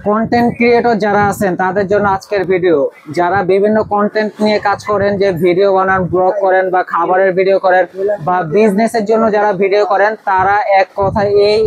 Content creator যারা আছেন তাদের জন্য আজকের ভিডিও। যারা বিভিন্ন কন্টেন্ট নিয়ে কাজ করেন, যে ভিডিও বানান, ব্লগ করেন বা খাবারের ভিডিও করেন বা বিজনেসের জন্য যারা ভিডিও করেন, তারা এক কথায় এই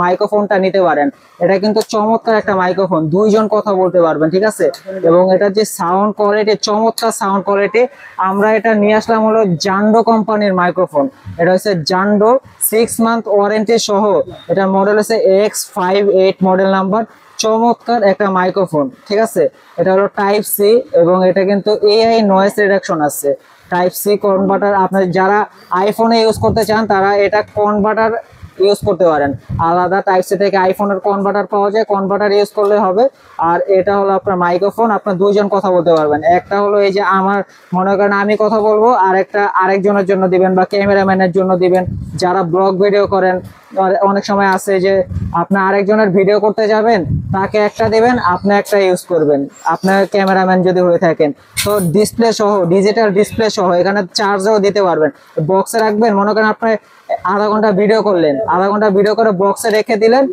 মাইক্রোফোনটা নিতে পারেন। এটা কিন্তু চমৎকার একটা মাইক্রোফোন, দুইজন কথা বলতে পারবেন, ঠিক আছে। এবং এটার যে সাউন্ড কোয়ালিটি, চমৎকার সাউন্ড কোয়ালিটি। আমরা এটা নিয়ে আসলাম হলো জান্ডো কোম্পানির মাইক্রোফোন। এটা হচ্ছে জান্ডো 6 মান্থ ওয়ারেন্টি সহ। এটার মডেল হচ্ছে X58 মডেল নাম্বার। চমৎকার একটা মাইক্রোফোন, ঠিক আছে। এটা হলো টাইপ সি এবং এটা কিন্তু এআই নয়েজ রিডাকশন আছে। টাইপ সি কনভার্টার, আপনার যারা আইফোনে ইউজ করতে চান তারা এটা কনভার্টার ইউজ করতে পারেন। আলাদা টাইপ সি থেকে আইফোনের কনভার্টার পাওয়া যায়, কনভার্টার ইউজ করলে হবে। আর এটা হলো আপনার মাইক্রোফোন, আপনার দুইজন কথা বলতে পারবেন। একটা হলো এই যে আমার, মনে করেন আমি কথা বলবো, আর একটা আরেকজনের জন্য দিবেন বা ক্যামেরাম্যানের জন্য দিবেন। যারা ব্লগ ভিডিও করেন, অনেক সময় আছে যে আপনি আরেকজনের ভিডিও করতে যাবেন, তাকে একটা দেবেন, আপনি একটা ইউজ করবেন, আপনার ক্যামেরাম্যান যদি হয়ে থাকেন। তো ডিসপ্লে সহ, ডিজিটাল ডিসপ্লে সহ, এখানে চার্জও দিতে পারবেন। বক্সে রাখবেন, মনে করেন আপনি আধা ঘন্টা ভিডিও করলেন, আধা ঘন্টা ভিডিও করে বক্সে রেখে দিলেন,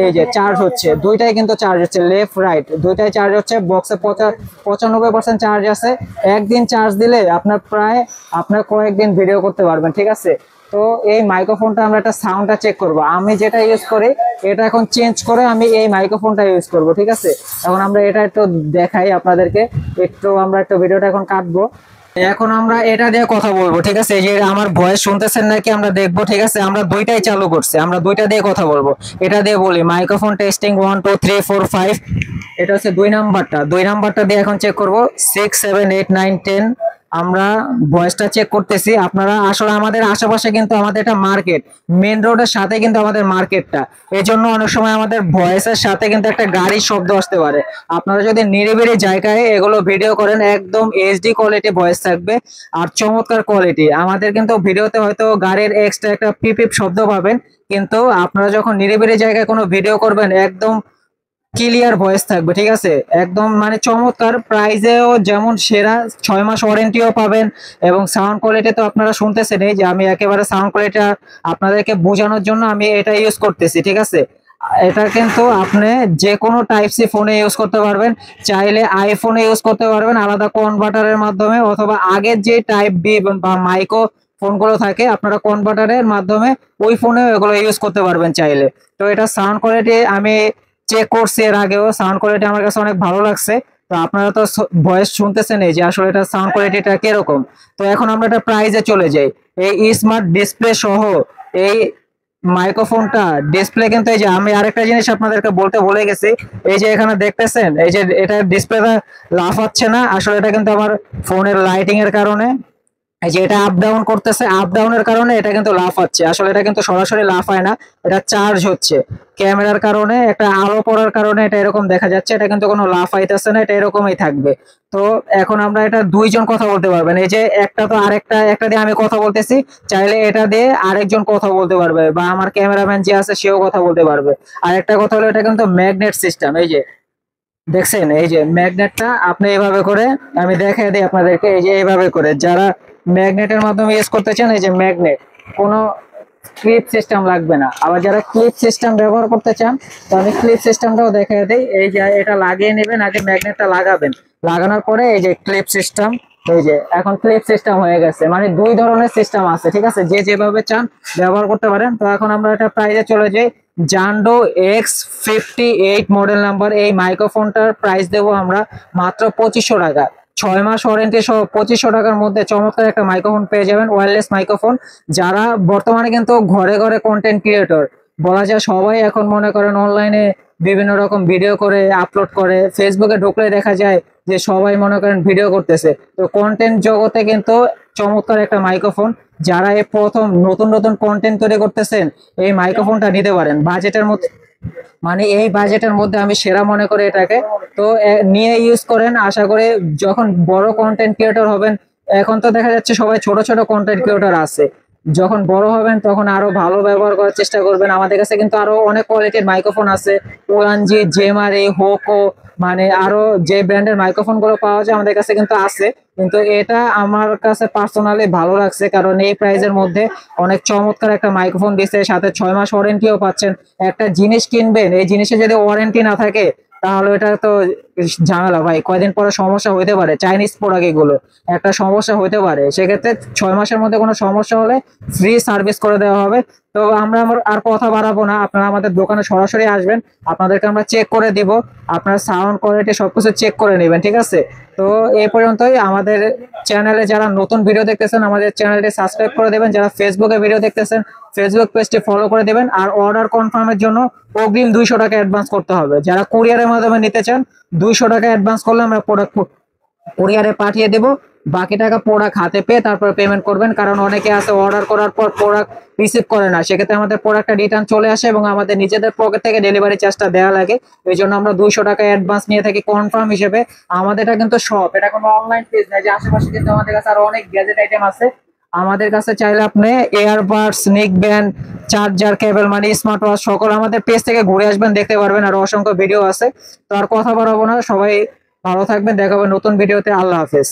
এই যে চার্জ হচ্ছে, দুইটাই কিন্তু চার্জ হচ্ছে, লেফট রাইট দুইটাই চার্জ হচ্ছে। বক্সে 95% চার্জ আছে। একদিন চার্জ দিলে আপনার কয়েকদিন ভিডিও করতে পারবেন, ঠিক আছে। তো এই মাইক্রোফোনটা আমরা একটা সাউন্ডটা চেক করব। আমি যেটা ইউজ করি এটা এখন চেঞ্জ করে আমি এই মাইক্রোফোনটা ইউজ করব, ঠিক আছে। এখন আমরা এটা একটু দেখাই আপনাদেরকে। আমরা একটু ভিডিওটা এখন কাটবো। এখন আমরা এটা দিয়ে কথা বলবো, ঠিক আছে। এই যে আমার ভয়েস শুনতেছেন নাকি আমরা দেখবো, ঠিক আছে। আমরা দুইটাই চালু করছি, আমরা দুইটা দিয়ে কথা বলবো। এটা দিয়ে বলি মাইক্রোফোন টেস্টিং 1 2 3 4 5। এটা হচ্ছে দুই নাম্বারটা দিয়ে এখন চেক করব 6 7 8 9 10। আমরা ভয়েসটা চেক করতেছি। আপনারা আসলে আমাদের আশেপাশে কিন্তু আমাদের এটা মার্কেট, মেন রোডের সাথে কিন্তু আমাদের মার্কেটটা। এই জন্য অনেক সময় আমাদের ভয়েসের সাথে কিন্তু একটা গাড়ির শব্দ আসতে পারে। আপনারা যদি নিরিবিলি জায়গায় এগুলো ভিডিও করেন, একদম এইচডি কোয়ালিটি ভয়েস থাকবে আর চমৎকার কোয়ালিটি। আমাদের কিন্তু ভিডিওতে হয়তো গাড়ির এক্সট্রা একটা পিপ শব্দ পাবেন, কিন্তু আপনারা যখন নিরিবিলি জায়গায় কোনো ভিডিও করবেন, একদম ক্লিয়ার ভয়েস থাকবে, ঠিক আছে। একদম মানে চমৎকার, প্রাইজেও যেমন সেরা, 6 মাস ওয়ারেন্টিও পাবেন। এবং সাউন্ড কোয়ালিটি তো আপনারা শুনতেছেন, এই যে আমি একেবারে সাউন্ড কোয়ালিটি আপনাদেরকে বোঝানোর জন্য আমি এটা ইউজ করতেছি, ঠিক আছে। এটা কিন্তু আপনি যে কোনো টাইপ সি ফোনে ইউজ করতে পারবেন, চাইলে আইফোনে ইউজ করতে পারবেন আলাদা কনভার্টারের মাধ্যমে, অথবা আগের যে টাইপ বি বা মাইক্রো ফোনগুলো থাকে আপনারা কনভার্টারের মাধ্যমে ওই ফোনেও এগুলো ইউজ করতে পারবেন চাইলে। তো এটা সাউন্ড কোয়ালিটি আমি চেক করছি এর আগেও, সাউন্ড কোয়ালিটি আমার কাছে অনেক ভালো লাগছে। তো আপনারা তো ভয়েস শুনতেছেন এই যে আসলে এটা সাউন্ড কোয়ালিটিটা কিরকম। তো এখন আমরা এটা প্রাইজে চলে যাই। এই স্মার্ট ডিসপ্লে সহ এই মাইক্রোফোনটা ডিসপ্লে কিন্তু, এই যে আমি আরেকটা জিনিস আপনাদেরকে বলতে ভুলে গেছি, এই যে এখানে দেখতেছেন এই যে এটা ডিসপ্লেটা লাফাচ্ছে না, আসলে এটা কিন্তু আমার ফোনের লাইটিং এর কারণে। এই যে এটা আপ ডাউন করতেছে, আপ ডাউনের কারণে এটা কিন্তু লাফাচ্ছে। আসলে এটা কিন্তু সরাসরি লাফায় না, এটা চার্জ হচ্ছে। ক্যামেরার কারণে, একটা আলো পড়ার কারণে এটা এরকম দেখা যাচ্ছে, এটা কিন্তু কোনো লাফাইতেছে না, এটা এরকমই থাকবে। তো এখন আমরা এটা দুইজন কথা বলতে পারবেন। এই যে একটা তো একটা দিয়ে আমি কথা বলতেছি, চাইলে এটা দিয়ে আরেকজন কথা বলতে পারবে, বা আমার ক্যামেরাম্যান যে আছে সেও কথা বলতে পারবে। আর একটা কথা হলো এটা কিন্তু ম্যাগনেট সিস্টেম। এই যে দেখছেন, এই যে ম্যাগনেটটা আপনি এইভাবে করে, আমি দেখাই দিই আপনাদেরকে, এই যে এইভাবে করে যারা ম্যাগনেটের মাধ্যমে ইউজ করতে চান, এই যে ম্যাগনেট, কোনো ক্লিপ সিস্টেম লাগবে না। আবার যারা ক্লিপ সিস্টেম ব্যবহার করতে চান, তো আমি ক্লিপ সিস্টেমটাও দেখাই দিই। এই যে এটা লাগিয়ে নেবেন, আগে ম্যাগনেটটা লাগাবেন, লাগানোর পরে এই যে ক্লিপ সিস্টেম, এই যে এখন ক্লিপ সিস্টেম হয়ে গেছে। মানে দুই ধরনের সিস্টেম আছে, ঠিক আছে, যে যেভাবে চান ব্যবহার করতে পারেন। তো এখন আমরা এটা প্রাইজে চলে যাই। জান্ডো X58 মডেল নাম্বার, এই মাইক্রোফোনটার প্রাইস দেবো আমরা মাত্র 2500 টাকা। 6 মাস ওয়ারেন্টি সহ 2500 টাকার মধ্যে চমৎকার একটা মাইক্রোফোন পেয়ে যাবেন, ওয়্যারলেস মাইক্রোফোন। যারা বর্তমানে কিন্তু ঘরে ঘরে কন্টেন্ট ক্রিয়েটর বলা যায়, সবাই এখন মনে করেন অনলাইনে বিভিন্ন রকম ভিডিও করে আপলোড করে, ফেসবুকে ঢুকলে দেখা যায় যে সবাই মনে করেন ভিডিও করতেছে। তো কন্টেন্ট জগতে কিন্তু চমৎকার একটা মাইক্রোফোন। যারা এই প্রথম নতুন নতুন কন্টেন্ট তৈরি করতেছেন, এই মাইক্রোফোনটা নিতে পারেন বাজেটের মধ্যে। মানে এই বাজেটের মধ্যে আমি সেরা মনে করি এটাকে। তো নিয়ে ইউজ করেন, আশা করি যখন বড় কন্টেন্ট ক্রিয়েটর হবেন, এখন তো দেখা যাচ্ছে সবাই ছোট ছোট কন্টেন্ট ক্রিয়েটর আছে, যখন বড় হবেন তখন আরো ভালো ব্যবহার করার চেষ্টা করবেন। আমাদের কাছে কিন্তু আরো অনেক কোয়ালিটির মাইক্রোফোন আছে, ওয়ানজি, জেমারি, হোকো, মানে আরো যে ব্র্যান্ডের মাইক্রোফোন গুলো পাওয়া যায় আমাদের কাছে কিন্তু আছে। কিন্তু এটা আমার কাছে পার্সোনালি ভালো লাগছে, কারণ এই প্রাইজের মধ্যে অনেক চমৎকার একটা মাইক্রোফোন দিচ্ছে, সাথে 6 মাস ওয়ারেন্টিও পাচ্ছেন। একটা জিনিস কিনবেন, এই জিনিসে যদি ওয়ারেন্টি না থাকে তাহলে এটা তো ঝামেলা ভাই, কয়দিন পরে সমস্যা হইতে পারে। চাইনিজ প্রোডাক্ট এগুলো একটা সমস্যা হইতে পারে, সেক্ষেত্রে 6 মাসের মধ্যে কোনো সমস্যা হলে ফ্রি সার্ভিস করে দেওয়া হবে। তো আমরা আর কথা বাড়াবো না, আপনারা আমাদের দোকানে সরাসরি আসবেন, আপনাদেরকে আমরা চেক করে দিব, আপনার সাউন্ড কোয়ালিটি সবকিছু চেক করে নেবেন, ঠিক আছে? তো এই পর্যন্তই। আমাদের চ্যানেলে যারা নতুন ভিডিও দেখতেছেন আমাদের চ্যানেলটি সাবস্ক্রাইব করে দেবেন, যারা ফেসবুকে ভিডিও দেখতেছেন ফেসবুক পেজটি ফলো করে দেবেন। আর অর্ডার কনফার্মের জন্য অগ্রিম 200 টাকা অ্যাডভান্স করতে হবে। যারা কুরিয়ারের মাধ্যমে নিতে চান 200 টাকা অ্যাডভান্স করলে আমরা প্রোডাক্ট কুরিয়ারে পাঠিয়ে দেব, বাকি টাকা প্রোডাক্ট হাতে পেয়ে তারপরে পেমেন্ট করবেন। কারণ অনেকে আছে অর্ডার করার পর প্রোডাক্ট রিসিভ করে না, সেক্ষেত্রে আমাদের প্রোডাক্টটা রিটার্ন চলে আসে এবং আমাদের নিজেদের পকেট থেকে ডেলিভারি চার্জটা দেওয়া লাগে। এই জন্য আমরা 200 টাকা অ্যাডভান্স নিয়ে থাকি কনফার্ম হিসেবে। আমাদের এটা কিন্তু শপ, এটা কোনো অনলাইন পেজ না। যে আশেপাশে কিন্তু আমাদের কাছে আরো অনেক গ্যাজেট আইটেম আছে, আমাদের কাছে চাইলে আপনি এয়ারবাডস, নেক ব্যান্ড, চার্জার, কেবল, মানে স্মার্ট ওয়াচ সকল আমাদের পেজ থেকে ঘুরে আসবেন, দেখতে পারবেন। আর অসংখ্য ভিডিও আছে। তো আর কথা বাড়াবো না, সবাই ভালো থাকবেন, দেখা হবে নতুন ভিডিওতে। আল্লাহ হাফেজ।